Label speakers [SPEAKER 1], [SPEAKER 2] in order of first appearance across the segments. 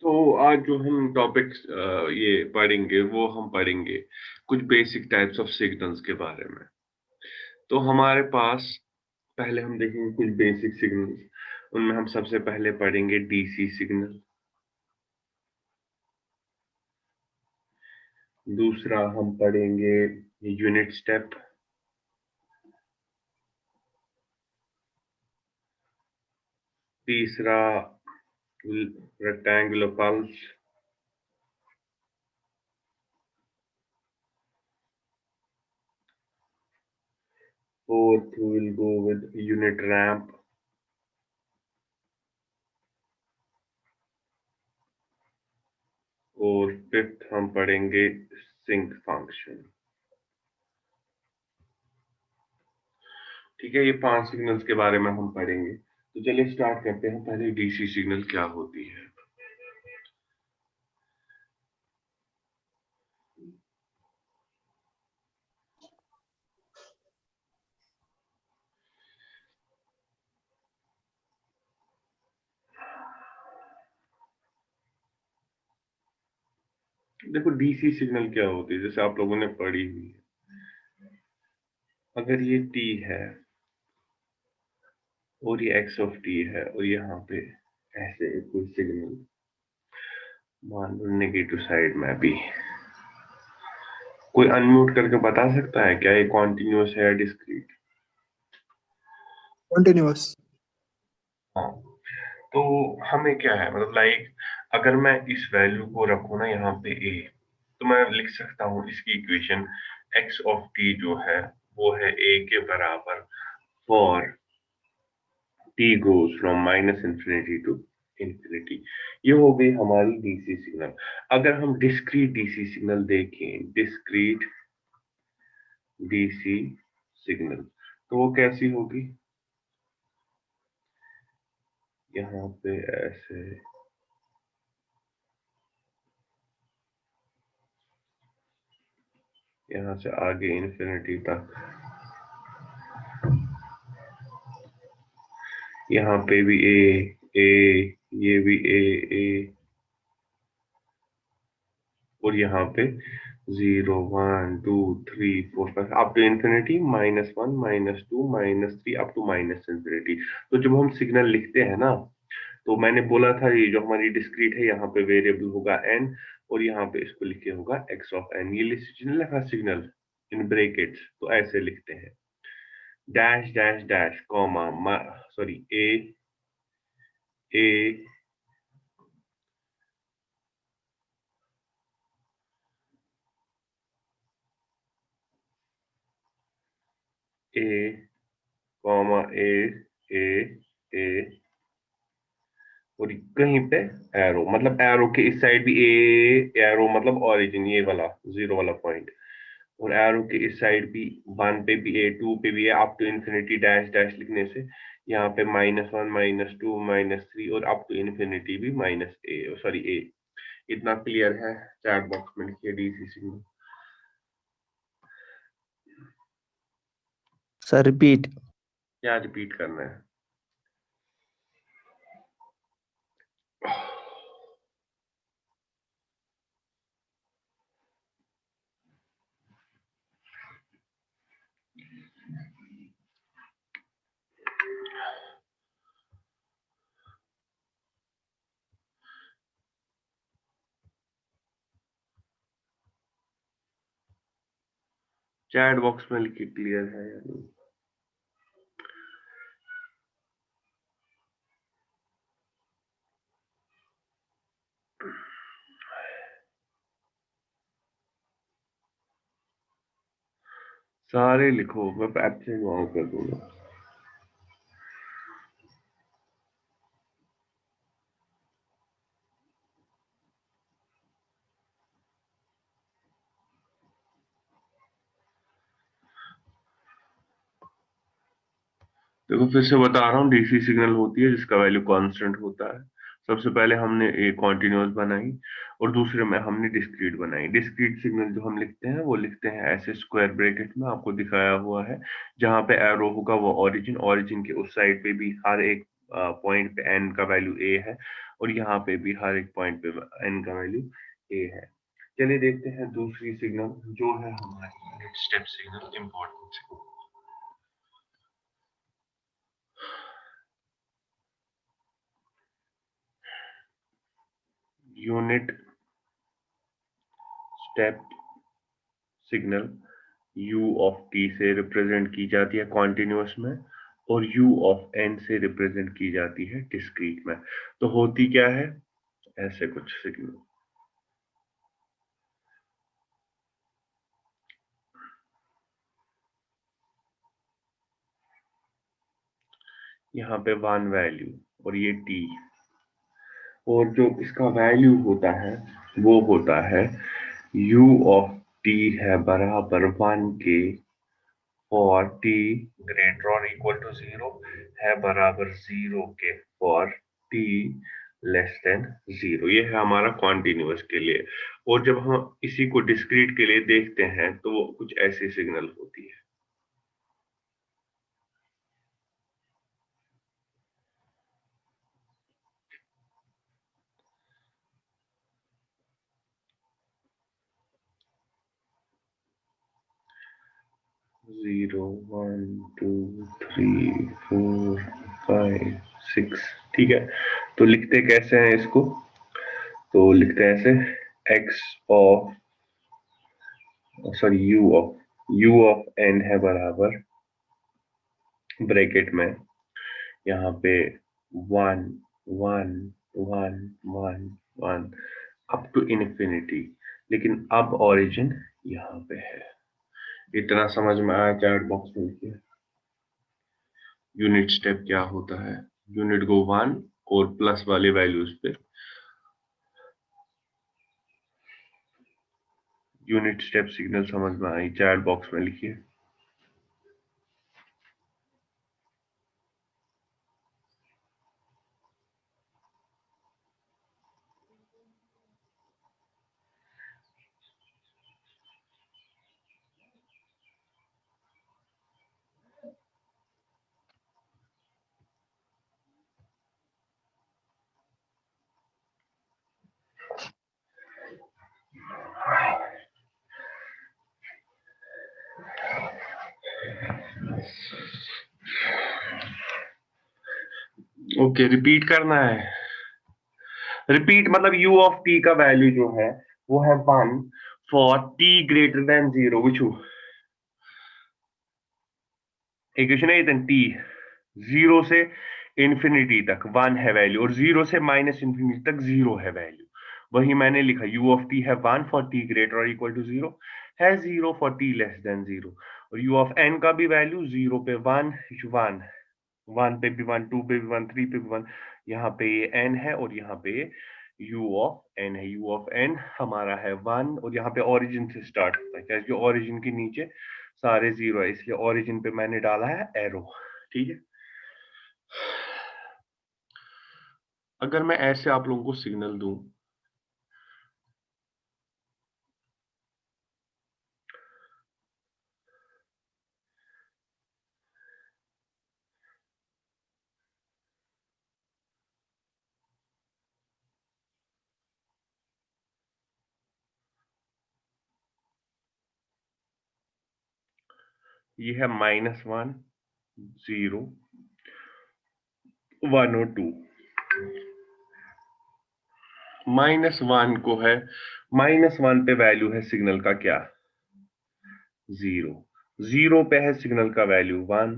[SPEAKER 1] तो आज जो हम टॉपिक्स ये पढ़ेंगे वो हम पढ़ेंगे कुछ बेसिक टाइप्स ऑफ सिग्नल्स के बारे में। तो हमारे पास पहले हम देखेंगे कुछ बेसिक सिग्नल्स। उनमें हम सबसे पहले पढ़ेंगे डीसी सिग्नल। दूसरा हम पढ़ेंगे यूनिट स्टेप। तीसरा rectangular pulse. Fourth, we will go with unit ramp. और फिफ्थ हम पढ़ेंगे सिंक फंक्शन। ठीक है, ये 5 सिग्नल्स के बारे में हम पढ़ेंगे। तो चलिए स्टार्ट करते हैं। पहले डीसी सिग्नल क्या होती है। देखो डीसी सिग्नल क्या होती है, जैसे आप लोगों ने पढ़ी हुई है। अगर ये टी है और ये एक्स ऑफ टी है और यहाँ पे ऐसे कोई सिग्नल, मान लो नेगेटिव साइड में भी, कोई अनम्यूट करके बता सकता है क्या ये कॉन्टिन्यूअस है या डिस्क्रीट?
[SPEAKER 2] कॉन्टिन्यूअस।
[SPEAKER 1] हाँ, तो हमें क्या है, मतलब लाइक अगर मैं इस वैल्यू को रखूँ ना यहाँ पे ए, तो मैं लिख सकता हूँ इसकी इक्वेशन एक्स ऑफ टी जो है वो है ए के बराबर for t goes from minus infinity to infinity. ये हो गई हमारी डीसी सिग्नल। अगर हम डिस्क्रीट डीसी सिग्नल देखें, डिस्क्रीट डीसी सिग्नल, तो वो कैसी होगी? यहाँ पे ऐसे, यहाँ से आगे इंफिनिटी तक, यहाँ पे भी ए, ये भी ए, और यहाँ पे 0 1 2 3 4 5 up to infinity, -1 -2 -3 up to minus infinity. तो जब हम सिग्नल लिखते हैं ना, तो मैंने बोला था ये जो हमारी डिस्क्रीट है यहाँ पे वेरिएबल होगा एन, और यहाँ पे इसको लिखे होगा एक्स ऑफ एन। ये लिखा सिग्नल इन ब्रैकेट्स, तो ऐसे लिखते हैं dash dash dash comma, sorry A, A, A, comma A, A, A, और कहीं पे एरो, मतलब एरो के इस साइड भी ए, एरो मतलब ओरिजिन ये वाला 0 वाला पॉइंट, और एरो के इस साइड भी 1 पे भी ए, 2 पे भी है, up to infinity dash dash लिखने से यहाँ पे -1 -2 -3 और अप टू इंफिनिटी भी माइनस ए, सॉरी ए। इतना क्लियर है? चैट बॉक्स में लिखिए डीसी सिग्नल।
[SPEAKER 2] Sir repeat.
[SPEAKER 1] क्या रिपीट करना है? चैट बॉक्स में लिखिए क्लियर है या नहीं। सारे लिखो, मैं एब्सेंट वहां कर दूंगा। देखो फिर से बता रहा हूँ, डीसी सिग्नल होती है जिसका वैल्यू कांस्टेंट होता है। सबसे पहले हमने एक कॉन्टिन्यूअस बनाई, और दूसरे में हमने डिस्क्रीट बनाई। डिस्क्रीट सिग्नल जो हम लिखते हैं वो लिखते हैं ऐसे स्क्वायर ब्रैकेट में, आपको दिखाया हुआ है। जहां पे एरो होगा वो ओरिजिन, ओरिजिन के उस साइड पे भी हर एक पॉइंट पे एन का वैल्यू ए है, और यहाँ पे भी हर एक पॉइंट पे n का वैल्यू a है। चलिए देखते हैं दूसरी सिग्नल जो है हमारी unit step signal, important signal. Unit step signal u of t से रिप्रेजेंट की जाती है कॉन्टिन्यूअस में, और u ऑफ n से रिप्रेजेंट की जाती है डिस्क्रीट में। तो होती क्या है, ऐसे कुछ सिग्नल। यहाँ पे वन वैल्यू और ये t, और जो इसका वैल्यू होता है वो होता है u ऑफ t है बराबर 1 के, फॉर t ग्रेटर और इक्वल टू 0 है बराबर 0 के, फॉर t लेस देन 0। ये है हमारा कॉन्टिन्यूअस के लिए। और जब हम इसी को डिस्क्रीट के लिए देखते हैं तो वो कुछ ऐसी सिग्नल होती है। Zero, one, two, three, four, five, six. ठीक है, तो लिखते कैसे हैं इसको, तो लिखते हैं ऐसे, x of, sorry u of n है बराबर ब्रैकेट में यहाँ पे one, one, one, one, one, up to infinity. लेकिन अब ओरिजिन यहाँ पे है। इतना समझ में आया? चैट बॉक्स में लिखिए यूनिट स्टेप क्या होता है। यूनिट को वन और प्लस वाले वैल्यूज पे यूनिट स्टेप सिग्नल समझ में आई? चैट बॉक्स में लिखिए। ओके, रिपीट करना है। रिपीट मतलब u ऑफ t का वैल्यू जो है वो है one for t greater than zero, which equation है टी जीरो से इंफिनिटी तक वन है वैल्यू, और जीरो से माइनस इंफिनिटी तक जीरो है वैल्यू। वही मैंने लिखा, u ऑफ t है वन फॉर t ग्रेटर और इक्वल टू जीरो, है zero for t less than zero. और u ऑफ n का भी वैल्यू जीरो पे वन, वन, वन पे भी वन, टू पे भी वन, थ्री पे भी वन। यहाँ पे ये n है और यहाँ पे ये u ऑफ n है। u ऑफ n हमारा है वन, और यहाँ पे ओरिजिन से स्टार्ट होता है क्योंकि ओरिजिन के नीचे सारे जीरो है, इसलिए ओरिजिन पे मैंने डाला है एरो। ठीक है, अगर मैं ऐसे आप लोगों को सिग्नल दूं, ये है माइनस वन, जीरो, वन और टू। माइनस वन को है, माइनस वन पे वैल्यू है सिग्नल का क्या, जीरो। जीरो पे है सिग्नल का वैल्यू वन,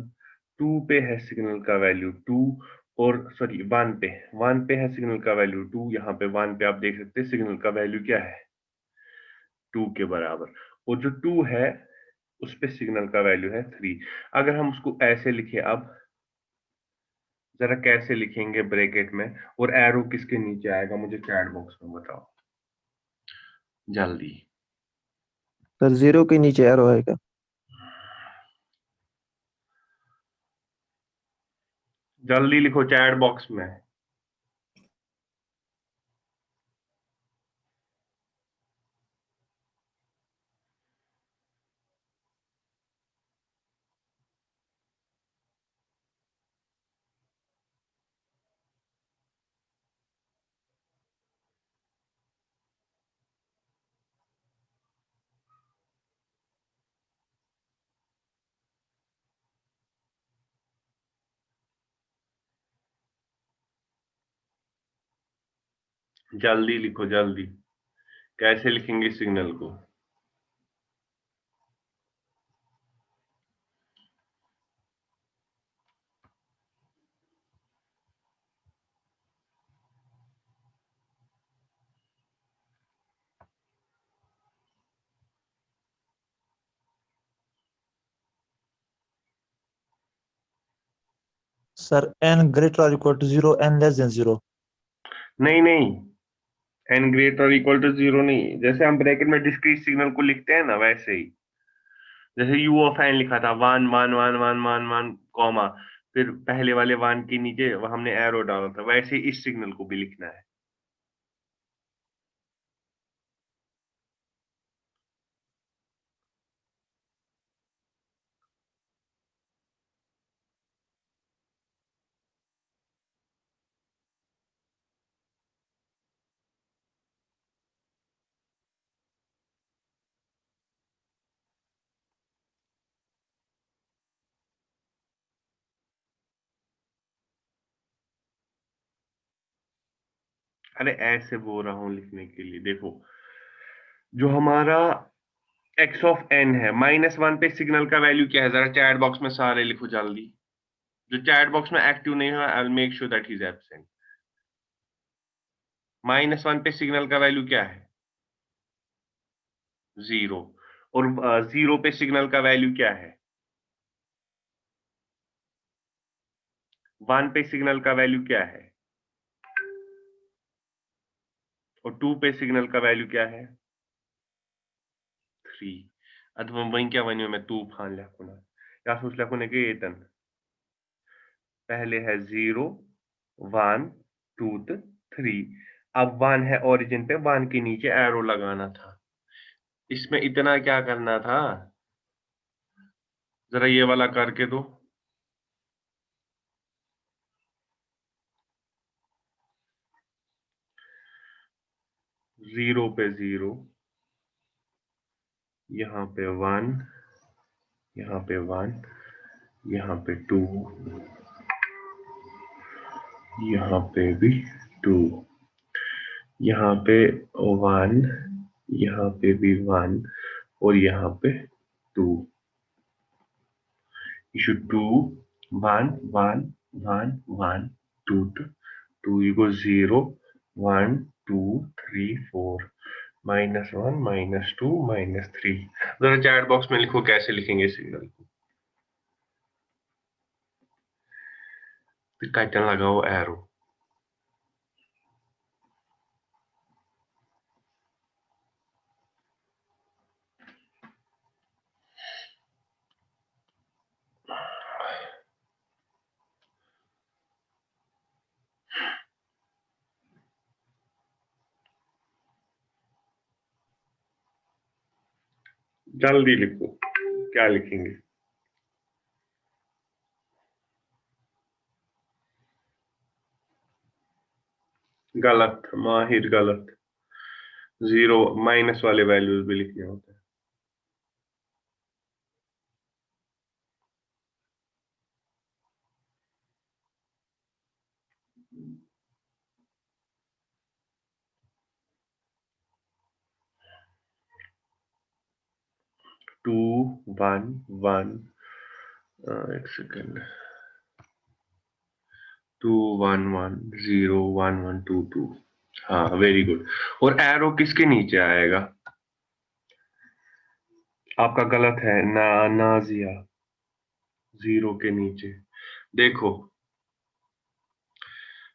[SPEAKER 1] टू पे है सिग्नल का वैल्यू टू, और सॉरी वन पे है सिग्नल का वैल्यू टू। यहाँ पे वन पे आप देख सकते हैं सिग्नल का वैल्यू क्या है, टू के बराबर। और जो टू है उस पे सिग्नल का वैल्यू है थ्री। अगर हम उसको ऐसे लिखे, अब जरा कैसे लिखेंगे ब्रैकेट में, और एरो किसके नीचे आएगा मुझे चैट बॉक्स में बताओ जल्दी।
[SPEAKER 2] सर जीरो के नीचे एरो आएगा।
[SPEAKER 1] जल्दी लिखो चैट बॉक्स में। जल्दी लिखो जल्दी, कैसे लिखेंगे सिग्नल को?
[SPEAKER 3] Sir n greater or equal to 0, n less than 0.
[SPEAKER 1] नहीं नहीं, n greater equal to zero नहीं, जैसे हम ब्रैकेट में डिस्क्रीट सिग्नल को लिखते हैं ना वैसे ही। जैसे यू ऑफ एन लिखा था, one one one one one one comma, फिर पहले वाले वन के नीचे हमने एरो डाला था, वैसे ही इस सिग्नल को भी लिखना है। अरे ऐसे बोल रहा हूं लिखने के लिए, देखो जो हमारा एक्स ऑफ एन है, -1 पे सिग्नल का वैल्यू क्या है, जरा चैट बॉक्स में सारे लिखो जल्दी। जो चैट बॉक्स में एक्टिव नहीं है, I will make sure that he is absent. -1 पे सिग्नल का वैल्यू क्या है? 0। और 0 पे सिग्नल का वैल्यू क्या है? 1 पे सिग्नल का वैल्यू क्या है? और 2 पे सिग्नल का वैल्यू क्या है? 3। अथवा वही क्या वनी में तूफान लिखूना या सोच लिखूने के एतन पहले है 0 1 2 3। अब 1 है ओरिजिन पे, 1 के नीचे एरो लगाना था। इसमें इतना क्या करना था, जरा ये वाला करके दो। 0 पे 0, यहाँ पे 1, यहाँ पे 1, यहाँ पे 2, यहाँ पे भी 2, यहाँ पे 1, यहाँ पे भी 1, और यहाँ पे 2। Issue 2 1 1 1 1 2 2 equals 0 1 2 3 4 -1 -2 -3। जरा चैट बॉक्स में लिखो कैसे लिखेंगे सिग्नल को। काटन लगाओ एरो। जल्दी लिखो, क्या लिखेंगे? गलत माहिर, गलत। 0 माइनस वाले वैल्यूज भी लिखने होते हैं। 2 1 1, एक सेकेंड, 2 1 1 0 1 1 2 2। हाँ वेरी गुड। और एरो किसके नीचे आएगा? आपका गलत है ना, नाजिया। 0 के नीचे। देखो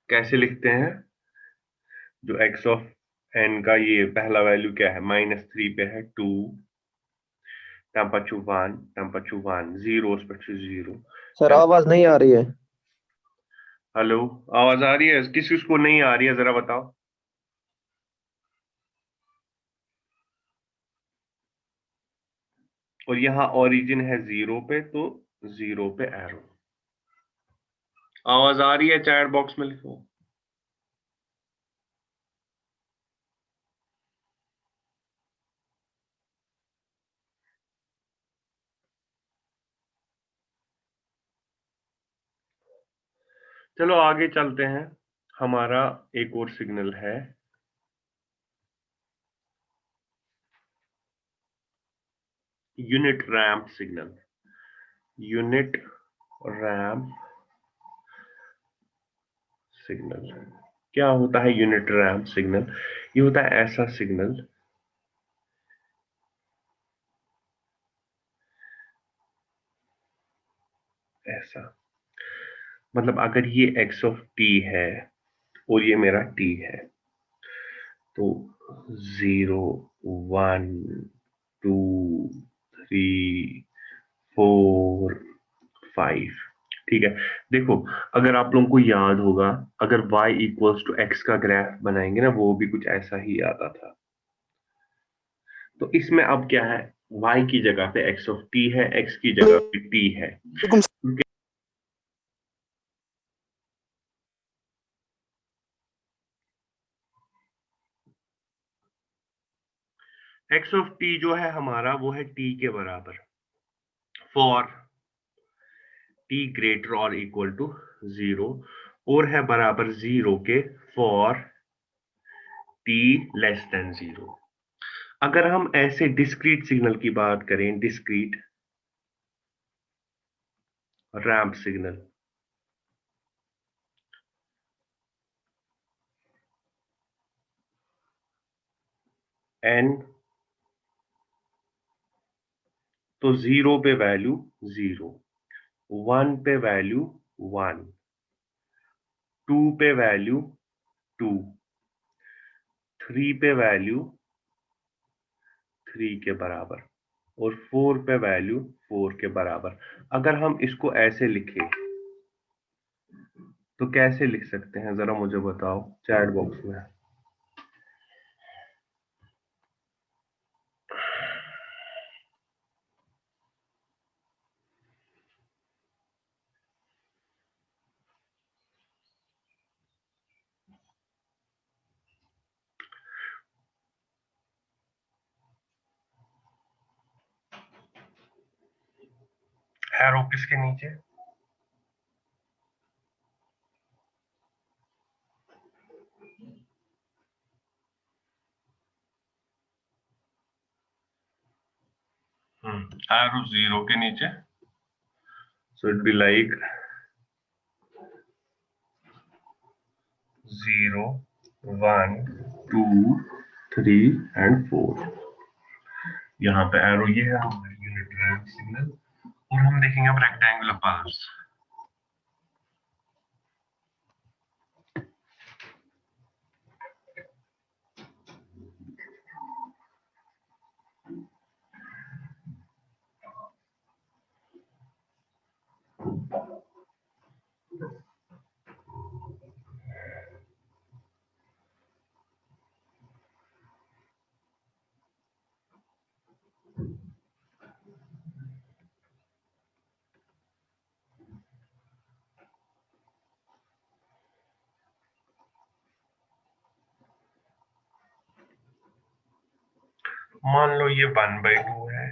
[SPEAKER 1] कैसे लिखते हैं। जो एक्स ऑफ एन का ये पहला वैल्यू क्या है, -3 पे है 2, टम्पचू 1 टम्पचू 1 0 स्पेशल 0।
[SPEAKER 2] सर आवाज नहीं आ रही है।
[SPEAKER 1] हेलो, आवाज आ रही है? किस किस को नहीं आ रही है जरा बताओ। और यहाँ ओरिजिन है 0 पे, तो 0 पे एरो। आवाज आ रही है? चैट बॉक्स में लिखो। चलो आगे चलते हैं। हमारा एक और सिग्नल है unit ramp signal, unit ramp signal क्या होता है? यूनिट रैंप सिग्नल ये होता है ऐसा सिग्नल ऐसा, मतलब अगर ये x ऑफ t है और ये मेरा t है, तो 0 1 2 3 4 5, ठीक है। देखो, अगर आप लोगों को याद होगा, अगर y इक्वल्स टू x का ग्राफ बनाएंगे ना, वो भी कुछ ऐसा ही आता था। तो इसमें अब क्या है, y की जगह पे x ऑफ t है, x की जगह पे t है। x ऑफ t जो है हमारा, वो है t के बराबर फॉर t ग्रेटर और इक्वल टू 0, और है बराबर 0 के फॉर t लेस देन 0। अगर हम ऐसे डिस्क्रीट सिग्नल की बात करें, डिस्क्रीट रैंप सिग्नल, n तो 0 पे वैल्यू 0, 1 पे वैल्यू 1, 2 पे वैल्यू 2, 3 पे वैल्यू 3 के बराबर, और 4 पे वैल्यू 4 के बराबर। अगर हम इसको ऐसे लिखें तो कैसे लिख सकते हैं, जरा मुझे बताओ चैट बॉक्स में। एरो किसके नीचे? एरो 0 के नीचे, so it be like 0 1 2 3 and 4। यहाँ पे एरो ये है हमारी यूनिट रैंप सिग्नल, और हम देखेंगे अब रेक्टेंगुलर पल्स। मान लो ये 1/2 है,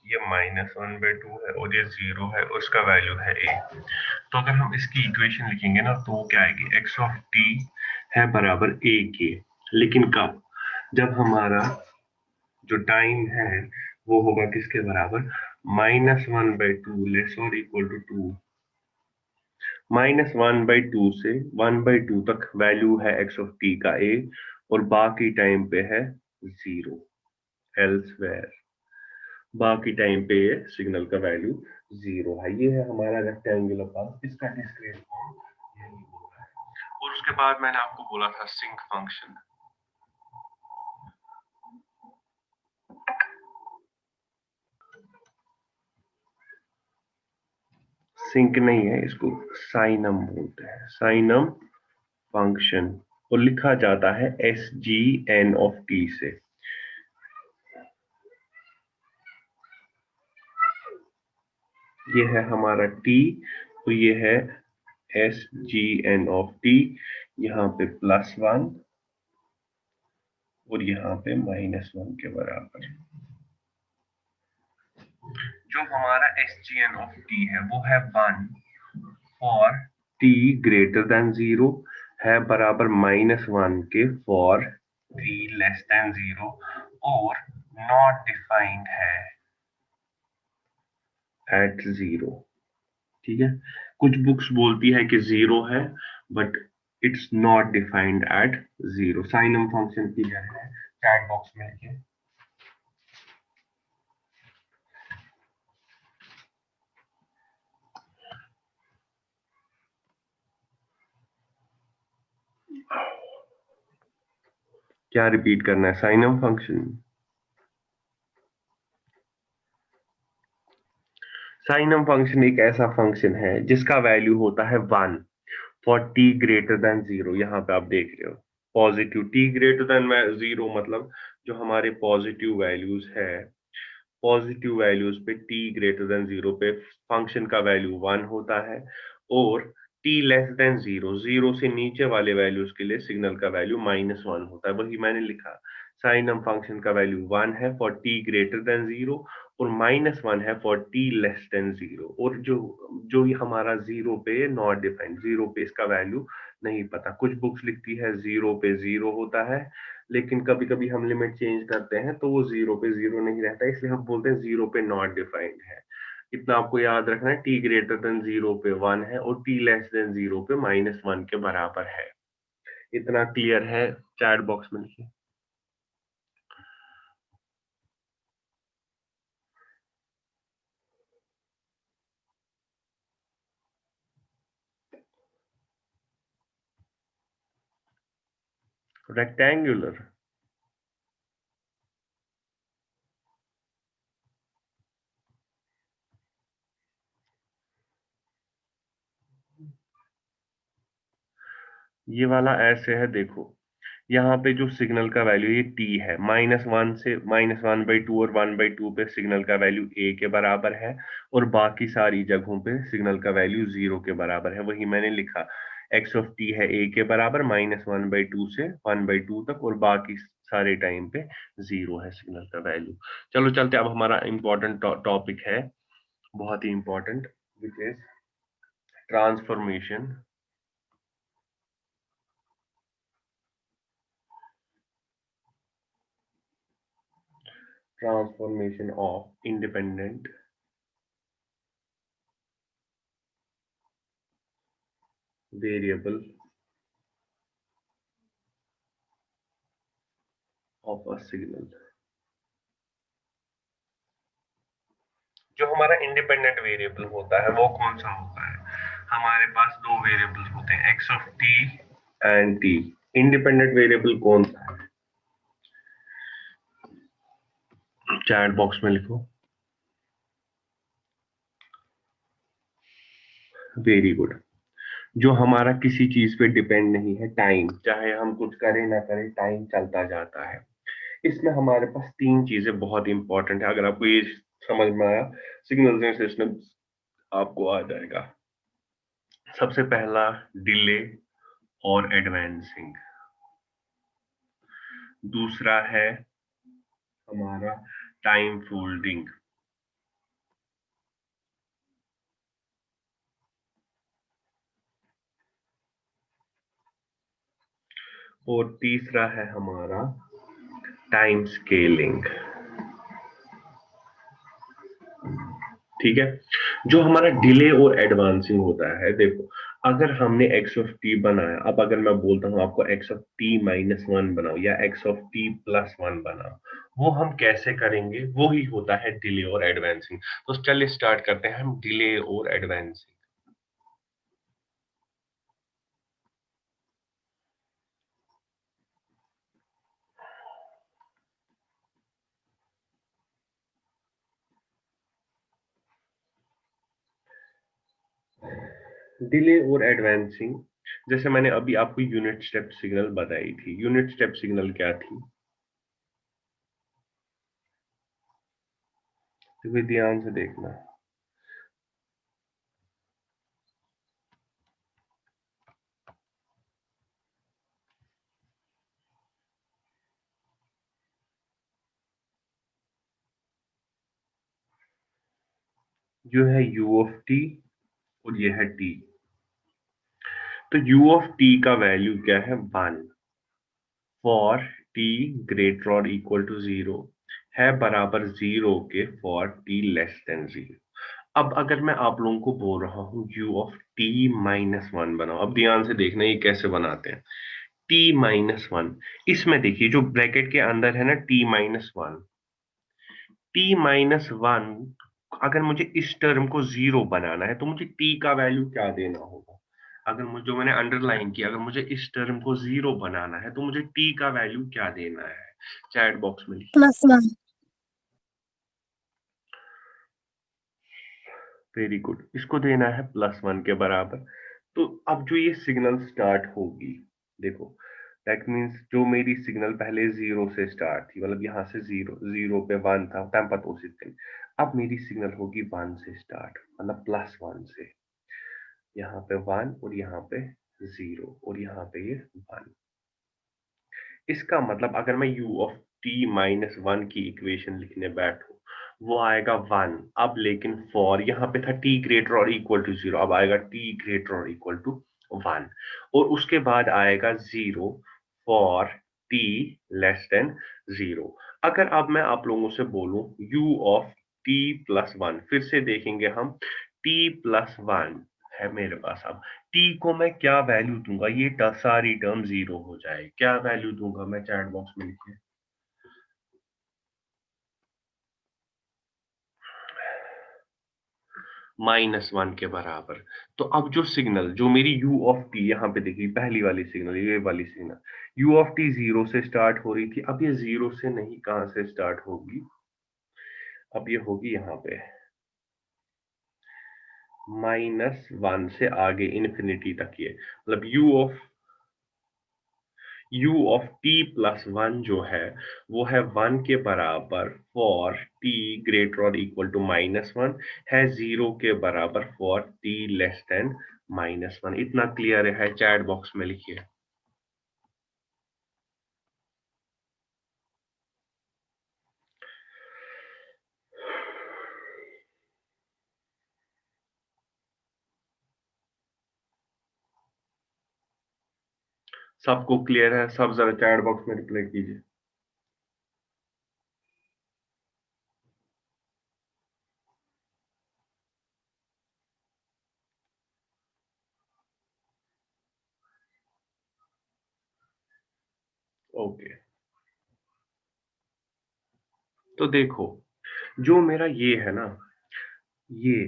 [SPEAKER 1] ये -1/2 है, और ये 0 है, उसका वैल्यू है a। तो अगर हम इसकी इक्वेशन लिखेंगे ना, तो क्या आएगी, x ऑफ t है बराबर a के। लेकिन कब? जब हमारा जो टाइम है वो होगा किसके बराबर, -1/2 लेस और इक्वल टू 2। -1/2 से 1/2 तक वैल्यू है x ऑफ t का a, और बाकी टाइम पे है 0 एल्सवेयर। बाकी टाइम पे ये सिग्नल का वैल्यू 0 है। ये है हमारा रेक्टेंगुलर पाथ, इसका डिस्क्रीट फॉर्म यही होता है। और उसके बाद मैंने आपको बोला था सिंक फंक्शन। सिंक नहीं है, इसको साइनम बोलते हैं, साइनम फंक्शन, और लिखा जाता है SGN ऑफ t से। ये है हमारा t, तो ये है SGN ऑफ t, यहाँ पे +1 और यहाँ पे -1 के बराबर। जो हमारा SGN ऑफ t है वो है 1 फॉर t ग्रेटर देन 0, है बराबर -1 के फॉर t लेस देन 0, और नॉट डिफाइंड है एट जीरो। ठीक है, कुछ बुक्स बोलती है कि जीरो है, but it's not defined at zero. साइनम function clear है, चैट बॉक्स में लिखिए। क्या रिपीट करना है? साइनम फंक्शन। साइनम फंक्शन एक ऐसा फंक्शन है जिसका वैल्यू होता है 1 for T greater than zero. यहाँ पे आप देख रहे हो positive, T greater than zero मतलब जो हमारे पॉजिटिव वैल्यूज है, पॉजिटिव वैल्यूज पे टी ग्रेटर देन जीरो पे फंक्शन का वैल्यू 1 होता है, और T less than zero, zero से नीचे वाले वैल्यूज के लिए सिग्नल का वैल्यू -1 होता है। वही मैंने लिखा, साइनम फंक्शन का वैल्यू 1 है for T greater than zero, और -1 है for T less than zero. और जो जो ये हमारा जीरो पे नॉट डिफाइंड, जीरो पे इसका वैल्यू नहीं पता। कुछ बुक्स लिखती है जीरो पे जीरो होता है, लेकिन कभी कभी हम लिमिट चेंज करते हैं तो वो जीरो पे जीरो नहीं रहता, इसलिए हम बोलते हैं जीरो पे नॉट डिफाइंड है। इतना आपको याद रखना है, टी ग्रेटर देन जीरो पे 1 है और टी लेस देन जीरो पे -1 के बराबर है। इतना क्लियर है? चैट बॉक्स में लिखिए। रेक्टेंगुलर। ये वाला ऐसे है, देखो यहाँ पे जो सिग्नल का वैल्यू ये टी है, -1 से -1/2 और 1/2 पे सिग्नल का वैल्यू ए के बराबर है, और बाकी सारी जगहों पे सिग्नल का वैल्यू 0 के बराबर है। वही मैंने लिखा, एक्स ऑफ टी है ए के बराबर -1/2 से 1/2 तक, और बाकी सारे टाइम पे 0 है सिग्नल का वैल्यू। चलो चलते, अब हमारा इंपॉर्टेंट टॉपिक है, बहुत ही important, which is transformation. Transformation of independent variable of a signal. जो हमारा इंडिपेंडेंट वेरिएबल होता है वो कौन सा होता है? हमारे पास दो वेरिएबल्स होते हैं, x of T and T. Independent variable कौन सा है? चैट बॉक्स में लिखो। Very good. जो हमारा किसी चीज पे डिपेंड नहीं है, टाइम, चाहे हम कुछ करें ना करें टाइम चलता जाता है। इसमें हमारे पास तीन चीजें बहुत इंपॉर्टेंट है। अगर आपको ये समझ में आया, सिग्नल्स एंड सिस्टम्स आपको आ जाएगा। सबसे पहला, डिले और एडवांसिंग। दूसरा है हमारा टाइम फोल्डिंग। और तीसरा है हमारा टाइम स्केलिंग। ठीक है, जो हमारा डिले और एडवांसिंग होता है, देखो अगर हमने एक्स ऑफ टी बनाया, अब अगर मैं बोलता हूं आपको एक्स ऑफ टी -1 बनाओ या एक्स ऑफ टी +1 बनाओ, वो हम कैसे करेंगे? वो ही होता है डिले और एडवांसिंग। तो चलिए स्टार्ट करते हैं हम डिले और एडवांसिंग। डिले और एडवांसिंग, जैसे मैंने अभी आपको यूनिट स्टेप सिग्नल बताई थी। यूनिट स्टेप सिग्नल क्या थी? तो ध्यान से देखना। जो है u ऑफ टी और ये है टी। तो u ऑफ टी का वैल्यू क्या है? 1 फॉर टी ग्रेटर और इक्वल टू 0 है, बराबर 0 के फॉर टी लेस देन 0। अब अगर मैं आप लोगों को बोल रहा हूँ u of t minus one बनाओ, अब ध्यान से देखना ये कैसे बनाते हैं। t माइनस वन, इसमें देखिए जो ब्रैकेट के अंदर है ना t minus one, t minus one, अगर मुझे इस टर्म को जीरो बनाना है तो मुझे t का वैल्यू क्या देना होगा। अगर मुझे, जो मैंने अंडरलाइन किया, अगर मुझे इस टर्म को जीरो बनाना है तो मुझे t का वैल्यू क्या देना है, चैट बॉक्स में लिखिए।
[SPEAKER 4] +1।
[SPEAKER 1] वेरी गुड, इसको देना है +1 के बराबर। तो अब जो ये सिग्नल स्टार्ट होगी, देखो दैट मीन्स जो मेरी सिग्नल पहले जीरो से स्टार्ट थी, मतलब यहाँ से जीरो, जीरो पे वन था तब पता उसी दिन, अब मेरी सिग्नल होगी वन से स्टार्ट, मतलब +1 से, यहाँ पे वन और यहाँ पे जीरो और यहाँ पे ये वन। इसका मतलब अगर मैं u of t minus one की इक्वेशन लिखने बैठूं, वो आएगा वन। अब लेकिन फॉर यहाँ पे था t ग्रेटर और इक्वल टू जीरो, अब आएगा t ग्रेटर और इक्वल टू वन, और उसके बाद आएगा zero for t less than zero. अगर अब मैं आप लोगों से बोलूं u of t plus one, फिर से देखेंगे हम, t प्लस वन है मेरे पास। अब t को मैं क्या वैल्यू दूंगा, ये सारी टर्म जीरो हो जाए, क्या वैल्यू दूंगा मैं, चैट बॉक्स में लिखिए। -1 के बराबर। तो अब जो सिग्नल, जो मेरी u ऑफ t, यहाँ पे देखिए पहली वाली सिग्नल, ये वाली signal u of t zero से स्टार्ट हो रही थी, अब ये जीरो से नहीं, कहां से स्टार्ट होगी, अब ये होगी यहाँ पे -1 से आगे इन्फिनिटी तक, ये मतलब u of t plus one जो है वो है 1 के बराबर फॉर t ग्रेटर और इक्वल टू -1, है 0 के बराबर फॉर t लेस देन -1। इतना क्लियर है, चैट बॉक्स में लिखिए। सबको क्लियर है? सब जरा चैट बॉक्स में रिप्लाई कीजिए। ओके, तो देखो जो मेरा ये है ना, ये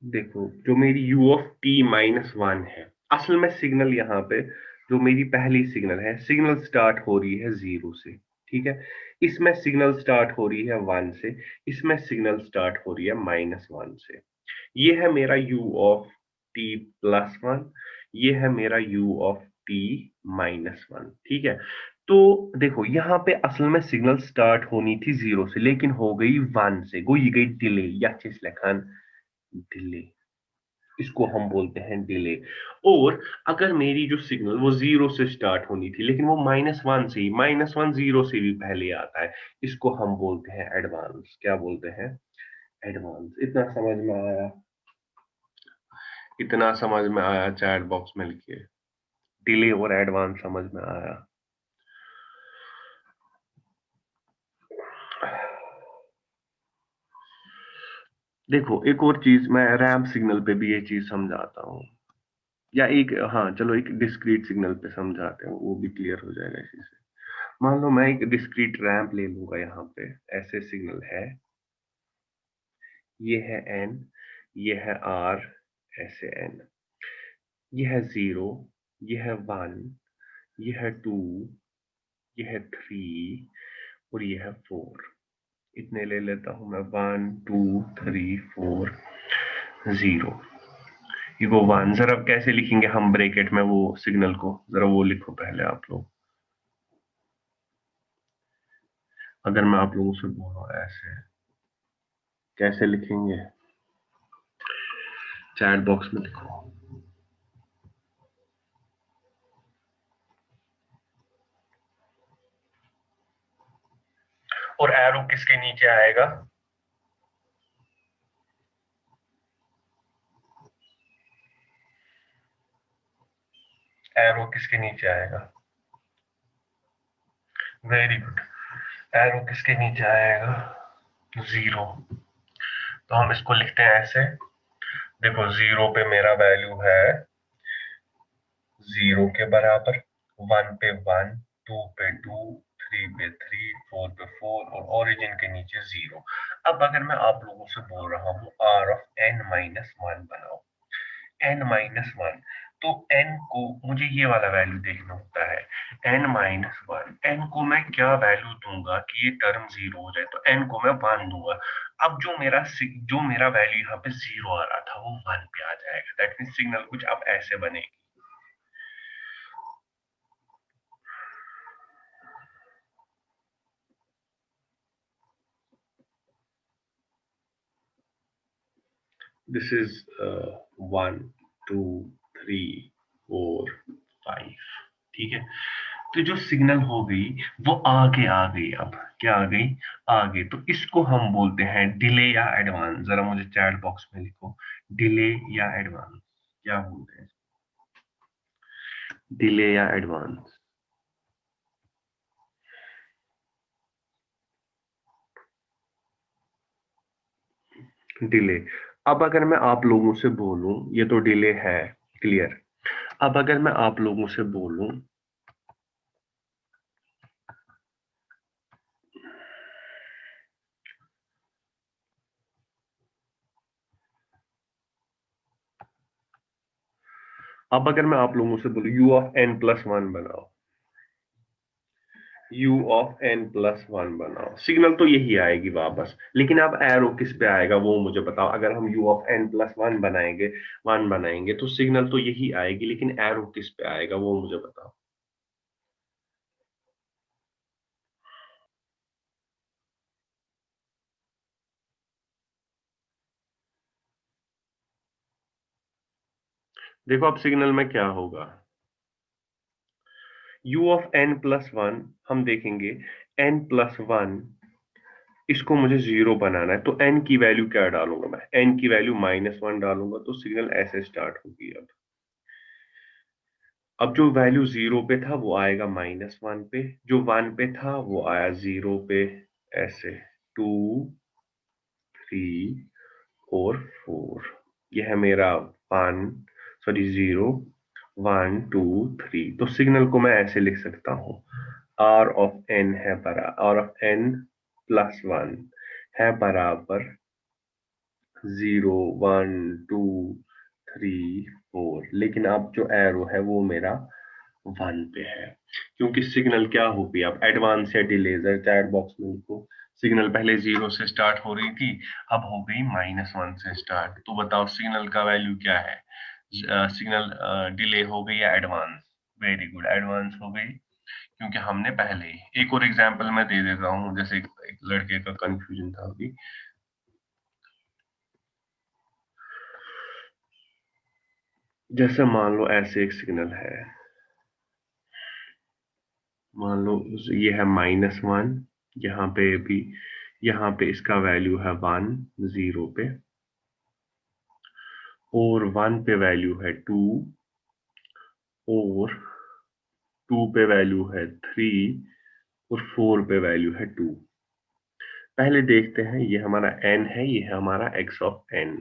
[SPEAKER 1] देखो जो मेरी u of t minus one है, असल में सिग्नल यहाँ पे जो मेरी पहली सिग्नल है, सिग्नल स्टार्ट हो रही है जीरो से, ठीक है। इसमें सिग्नल स्टार्ट हो रही है वन से, इसमें सिग्नल स्टार्ट हो रही है -1 से। ये है मेरा u of t plus one, ये है मेरा u ऑफ t -1, ठीक है। तो देखो यहाँ पे असल में सिग्नल स्टार्ट होनी थी जीरो से, लेकिन हो गई वन से, गई गई डिले या चीज लेखन डिले, इसको हम बोलते हैं डिले। और अगर मेरी जो सिग्नल वो जीरो से स्टार्ट होनी थी, लेकिन वो -1 से ही, -1 जीरो से भी पहले आता है, इसको हम बोलते हैं एडवांस। क्या बोलते हैं? एडवांस। इतना समझ में आया? इतना समझ में आया? चैट बॉक्स में लिखिए, डिले और एडवांस समझ में आया? देखो एक और चीज, मैं रैंप सिग्नल पे भी ये चीज समझाता हूँ, या एक, हाँ चलो एक डिस्क्रीट सिग्नल पे समझाते हैं, वो भी क्लियर हो जाएगा इसी से। मान लो मैं एक डिस्क्रीट रैंप ले लूंगा, यहाँ पे ऐसे सिग्नल है, ये है n, ये है r, ऐसे n, ये है 0, ये है 1, ये है 2, ये है 3 और ये है 4। इतने ले लेता हूं मैं, 1 2 3 4 0। ये वो 1, जरा अब कैसे लिखेंगे हम ब्रैकेट में वो सिग्नल को, जरा वो लिखो पहले आप लोग। अगर मैं आप लोगों से बोलूं ऐसे, कैसे लिखेंगे? चैट बॉक्स में लिखो। और एरो किसके नीचे आएगा? एरो किसके नीचे आएगा? Very good. एरो किसके नीचे आएगा? 0। तो हम इसको लिखते हैं ऐसे, देखो 0 पे मेरा वैल्यू है 0 के बराबर, 1 पे 1, 2 पे 2, 3 पे 3, 4 पे 4 और ओरिजिन के नीचे 0। अब अगर मैं आप लोगों से बोल रहा हूँ r ऑफ n माइनस 1 बनाओ, n माइनस 1, तो n को मुझे ये वाला वैल्यू देखना होता है, n माइनस 1, n को मैं क्या वैल्यू दूंगा कि ये टर्म 0 हो जाए, तो n को मैं 1 दूंगा। अब जो मेरा वैल्यू यहाँ पे 0 आ रहा था वो 1 पे आ जाएगा। दैट मीन सिग्नल कुछ अब ऐसे बनेगी। दिस इज 1 2 3 4 5, ठीक है। तो जो सिग्नल हो गई वो आगे आ गई, अब क्या आ गई, आगे। तो इसको हम बोलते हैं डिले या एडवांस। जरा मुझे चैट बॉक्स में लिखो, डिले या एडवांस, क्या बोलते हैं, डिले या एडवांस। डिले। अब अगर मैं आप लोगों से बोलूं, ये तो डिले है, क्लियर। अब अगर मैं आप लोगों से बोलूं, अब अगर मैं आप लोगों से बोलूं u ऑफ n प्लस 1 बनाओ, u ऑफ n प्लस 1 बनाओ, सिग्नल तो यही आएगी वापस, लेकिन अब एरो किस पे आएगा वो मुझे बताओ। अगर हम u ऑफ n प्लस 1 बनाएंगे तो सिग्नल तो यही आएगी, लेकिन एरो किस पे आएगा वो मुझे बताओ। देखो अब सिग्नल में क्या होगा, u ऑफ n प्लस 1, हम देखेंगे n प्लस 1, इसको मुझे 0 बनाना है, तो n की वैल्यू क्या डालूंगा मैं, n की वैल्यू -1 डालूंगा, तो सिग्नल ऐसे स्टार्ट होगी। अब जो वैल्यू 0 पे था वो आएगा -1 पे, जो 1 पे था वो आया 0 पे, ऐसे 2 3 और 4। यह है मेरा 1, सॉरी 0 1 2 3। तो सिग्नल को मैं ऐसे लिख सकता हूँ, r ऑफ n है r ऑफ n प्लस 1 है बराबर 0 1 2 3 4। लेकिन अब जो एरो है वो मेरा 1 पे है, क्योंकि सिग्नल क्या होगी अब, एडवांस या डिले, चैट बॉक्स में लिखो। सिग्नल पहले 0 से स्टार्ट हो रही थी, अब हो गई -1 से स्टार्ट। तो बताओ सिग्नल का वैल्यू क्या है, सिग्नल डिले हो गई या एडवांस। वेरी गुड, एडवांस हो गई, क्योंकि हमने पहले ही। एक और एग्जांपल मैं दे देता हूँ, जैसे एक लड़के का कंफ्यूजन था अभी। जैसे मान लो ऐसे एक सिग्नल है, मान लो ये है -1, यहाँ पे भी, यहाँ पे इसका वैल्यू है 1 0 पे, और 1 पे वैल्यू है 2, और 2 पे वैल्यू है 3, और 4 पे वैल्यू है 2। पहले देखते हैं, ये हमारा n है, ये है हमारा x ऑफ n।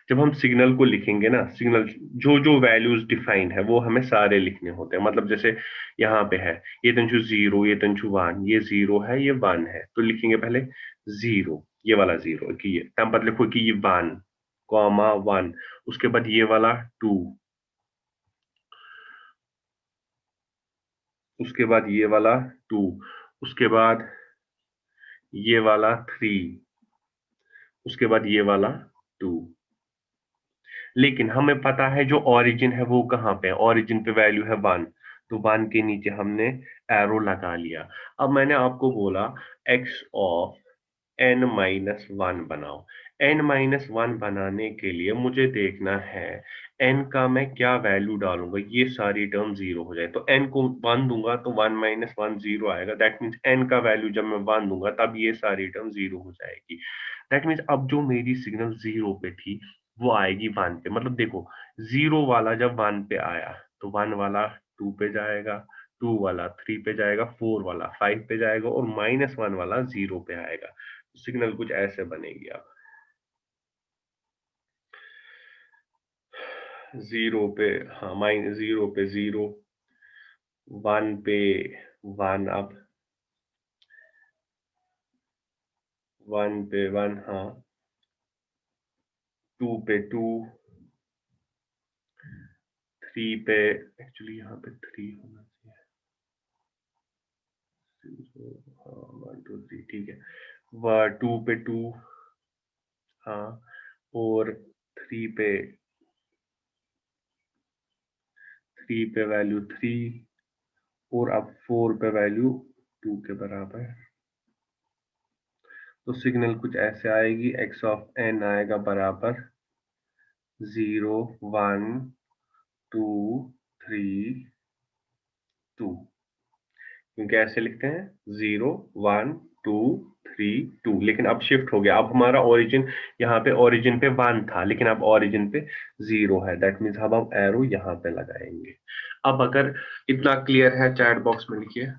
[SPEAKER 1] जब हम सिग्नल को लिखेंगे ना, सिग्नल जो जो वैल्यूज डिफाइंड है वो हमें सारे लिखने होते हैं। मतलब जैसे यहाँ पे है, ये तंशु 0, ये तंशु 1, ये 0 है, ये 1 है, तो लिखेंगे पहले 0, ये वाला 0 कि ये, तब बाद लिखो कि ये 1 कॉमा 1, उसके बाद ये वाला 2, उसके बाद ये वाला 2, उसके बाद ये वाला 3, उसके बाद ये वाला 2। लेकिन हमें पता है जो ओरिजिन है वो कहाँ पे है, ओरिजिन पे वैल्यू है 1, तो 1 के नीचे हमने एरो लगा लिया। अब मैंने आपको बोला x ऑफ n माइनस 1 बनाओ। n माइनस 1 बनाने के लिए मुझे देखना है n का मैं क्या वैल्यू डालूंगा, ये सारी टर्म 0 हो जाए। तो n को 1 दूंगा तो 1 माइनस 1 0 आएगा। दैट मीन्स n का वैल्यू जब मैं 1 दूंगा तब ये सारी टर्म 0 हो जाएगी। दैट मीन्स अब जो मेरी सिग्नल 0 पे थी वो आएगी 1 पे। मतलब देखो 0 वाला जब 1 पे आया तो 1 वाला 2 पे जाएगा, 2 वाला 3 पे जाएगा, 4 वाला 5 पे जाएगा, और -1 वाला 0 पे आएगा। सिग्नल कुछ ऐसे बनेगी। आप 0 पे, हाँ -0 पे 0, 1 पे 1, अब 1 पे 1, हाँ 2 पे 2, 3 पे, एक्चुअली यहाँ पे 3 होना चाहिए, 0, हाँ 1 2 3, ठीक है, 2 पे 2, हाँ, और 3 पे 3 पे वैल्यू 3, और अब 4 पे वैल्यू 2 के बराबर। तो सिग्नल कुछ ऐसे आएगी, x ऑफ n आएगा बराबर 0 1 2 3 2, क्योंकि ऐसे लिखते हैं 0 1 2 3 2, लेकिन अब शिफ्ट हो गया, अब हमारा ओरिजिन यहाँ पे ओरिजिन पे 1 था, लेकिन अब ओरिजिन पे 0 है, दैट मीन्स अब हम एरो यहाँ पे लगाएंगे। अब अगर इतना क्लियर है चैट बॉक्स में लिखिए।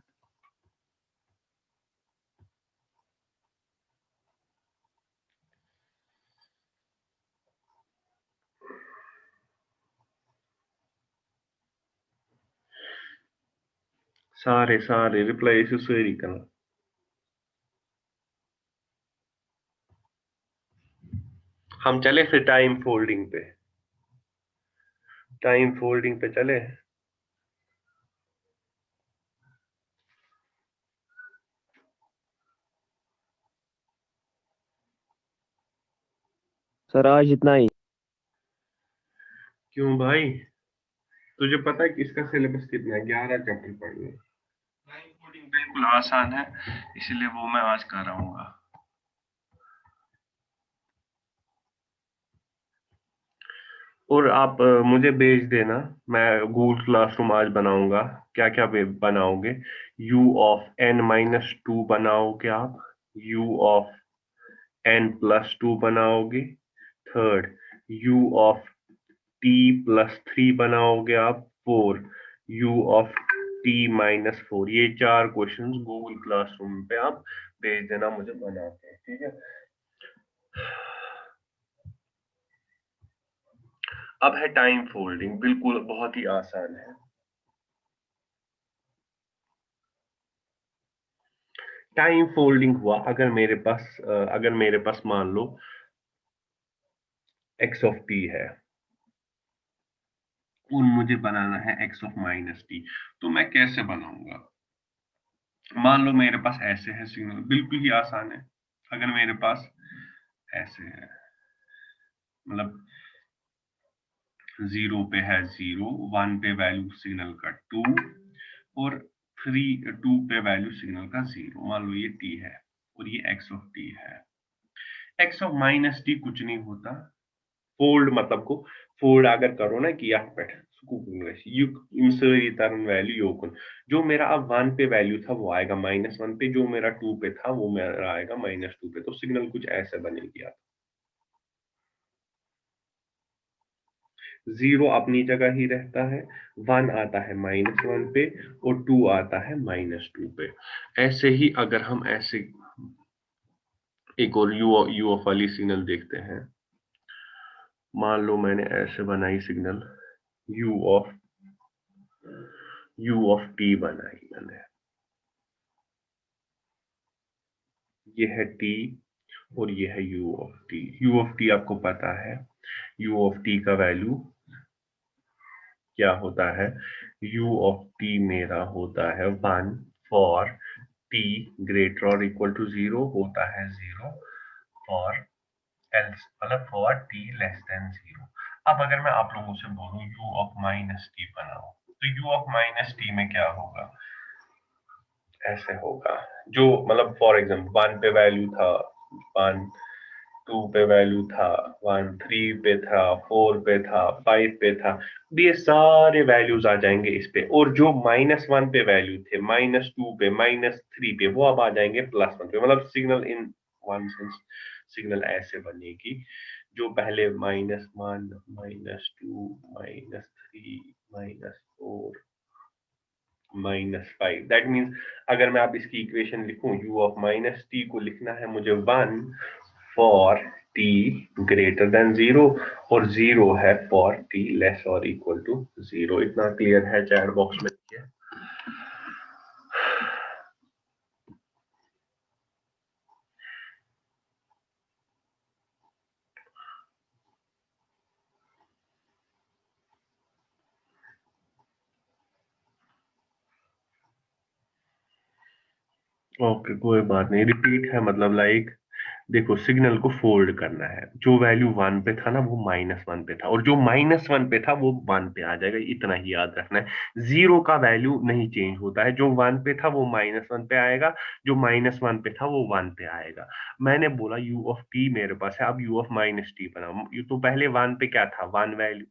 [SPEAKER 1] सारे रिप्लाई इसे सही करना। हम चले फिर टाइम फोल्डिंग पे, टाइम फोल्डिंग पे चले।
[SPEAKER 2] सर आज इतना ही।
[SPEAKER 1] क्यों भाई, तुझे पता है कि इसका सिलेबस कितना है? 11 चैप्टर पढ़ने। टाइम कोडिंग बिल्कुल आसान है, इसलिए वो मैं आज कराऊंगा। और आप मुझे भेज देना, मैं गूगल क्लासरूम आज बनाऊंगा। क्या क्या बनाओगे? u ऑफ n माइनस 2 बनाओगे आप, u ऑफ n प्लस 2 बनाओगे, third u of t plus 3 बनाओगे आप, 4 u ऑफ t माइनस 4। ये 4 क्वेश्चंस गूगल क्लासरूम पे आप भेज देना मुझे बना के, ठीक है। अब है टाइम फोल्डिंग, बिल्कुल बहुत ही आसान है। टाइम फोल्डिंग हुआ, अगर मेरे पास मान लो x ऑफ t है और मुझे बनाना है x ऑफ माइनस t, तो मैं कैसे बनाऊंगा? मान लो मेरे पास ऐसे है सिग्नल, बिल्कुल ही आसान है। अगर मेरे पास ऐसे है, मतलब 0 पे है 0, 1 पे वैल्यू सिग्नल का 2, और 2 पे वैल्यू सिग्नल का 0, मान लो ये t है और ये x ऑफ t है। x ऑफ माइनस टी कुछ नहीं होता, फोल्ड मतलब को फोल्ड अगर करो ना कि यहाँ पे वैल्यू योकुन, जो मेरा अब 1 पे वैल्यू था वो आएगा -1 पे, जो मेरा 2 पे था वो मेरा आएगा -2 पे, तो सिग्नल कुछ ऐसे बनेगी। आप 0 अपनी जगह ही रहता है, 1 आता है -1 पे, और 2 आता है -2 पे। ऐसे ही अगर हम ऐसे एक और यू ऑफ वाली सिग्नल देखते हैं, मान लो मैंने ऐसे बनाई सिग्नल यू ऑफ टी बनाई मैंने, ये है टी और ये है you of T. You of T आपको पता है, यू ऑफ टी का वैल्यू क्या होता है? यू ऑफ टी मेरा होता है 1 फॉर टी ग्रेटर और इक्वल टू 0 होता है 0 फॉर एल्स, मतलब फॉर टी लेस देन 0। अब अगर मैं आप लोगों से बोलूं यू ऑफ माइनस टी बनाओ, तो यू ऑफ माइनस टी में क्या होगा? ऐसे होगा, जो मतलब फॉर एग्जाम्पल 1 पे वैल्यू था 1, 2 पे वैल्यू था 1, 3 पे था, 4 पे था, 5 पे था, ये सारे वैल्यूज आ जाएंगे इस पे, और जो -1 पे वैल्यू थे, -2 पे, -3 पे, वो अब आ जाएंगे +1 पे। मतलब signal in one sense signal ऐसे बनेगी, जो पहले -1 -2 -3 -4 -5, दैट मीन्स अगर मैं आप इसकी इक्वेशन लिखूं, u ऑफ माइनस टी को लिखना है मुझे 1 फॉर t ग्रेटर देन 0 और 0 है फॉर t लेस और इक्वल टू 0। इतना क्लियर है? चैट बॉक्स में लिखिए। ओके, कोई बात नहीं। रिपीट है मतलब लाइक देखो, सिग्नल को फोल्ड करना है। जो वैल्यू 1 पे था ना वो -1 पे था, और जो -1 पे था वो 1 पे आ जाएगा। इतना ही याद रखना है। 0 का वैल्यू नहीं चेंज होता है। जो 1 पे था वो -1 पे आएगा, जो -1 पे था वो 1 पे आएगा। मैंने बोला u ऑफ t मेरे पास है, अब u ऑफ -t बनाओ। तो पहले 1 पे क्या था? 1 वैल्यू,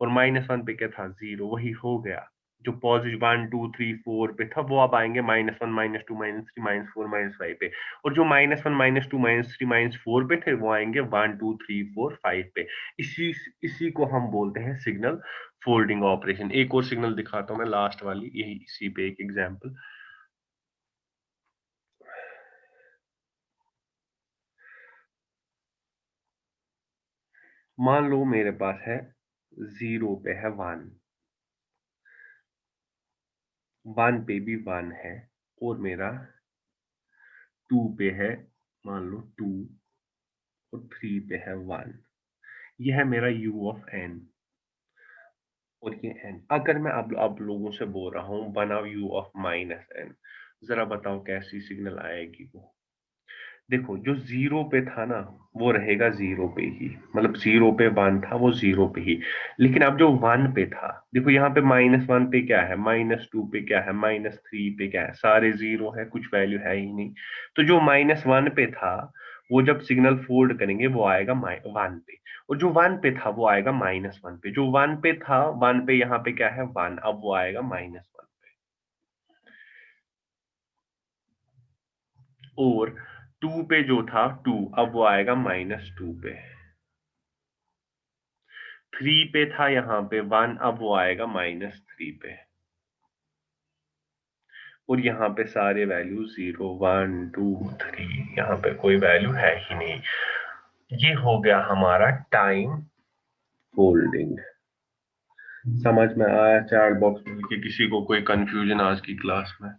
[SPEAKER 1] और -1 पे क्या था? 0। वही हो गया। जो पॉजिटिव 1 2 3 4 पे था वो अब आएंगे -1 -2 -3 -4 -5 पे, और जो -1 -2 -3 -4 पे थे वो आएंगे 1 2 3 4 5 पे। इसी इसी को हम बोलते हैं सिग्नल फोल्डिंग ऑपरेशन। एक और सिग्नल दिखाता हूं मैं, लास्ट वाली, यही इसी पे एक एग्जांपल। मान लो मेरे पास है 0 पे है 1, 1 पे भी 1 है, और मेरा 2 पे है मान लो 2, और 3 पे है 1। यह है मेरा u ऑफ n, और ये n। अगर मैं अब लोगों से बोल रहा हूँ बनाओ u ऑफ -n, जरा बताओ कैसी सिग्नल आएगी वो। देखो, जो 0 पे था ना वो रहेगा 0 पे ही, मतलब 0 पे 1 था वो 0 पे ही। लेकिन अब जो 1 पे था, देखो यहाँ पे -1 पे क्या है, -2 पे क्या है, -3 पे क्या है, सारे 0 है, कुछ वैल्यू है ही नहीं। तो जो -1 पे था वो जब सिग्नल फोल्ड करेंगे वो आएगा 1 पे, और जो 1 पे था वो आएगा -1 पे। जो 1 पे था, 1 पे यहाँ पे क्या है 1, अब वो आएगा -1 पे। और 2 पे जो था 2, अब वो आएगा -2 पे। 3 पे था यहाँ पे 1, अब वो आएगा -3 पे। और यहाँ पे सारे वैल्यू 0 1 2 3, यहाँ पे कोई वैल्यू है ही नहीं। ये हो गया हमारा टाइम फोल्डिंग। समझ में आया? चैट बॉक्स में कि किसी को कोई कंफ्यूजन आज की क्लास में?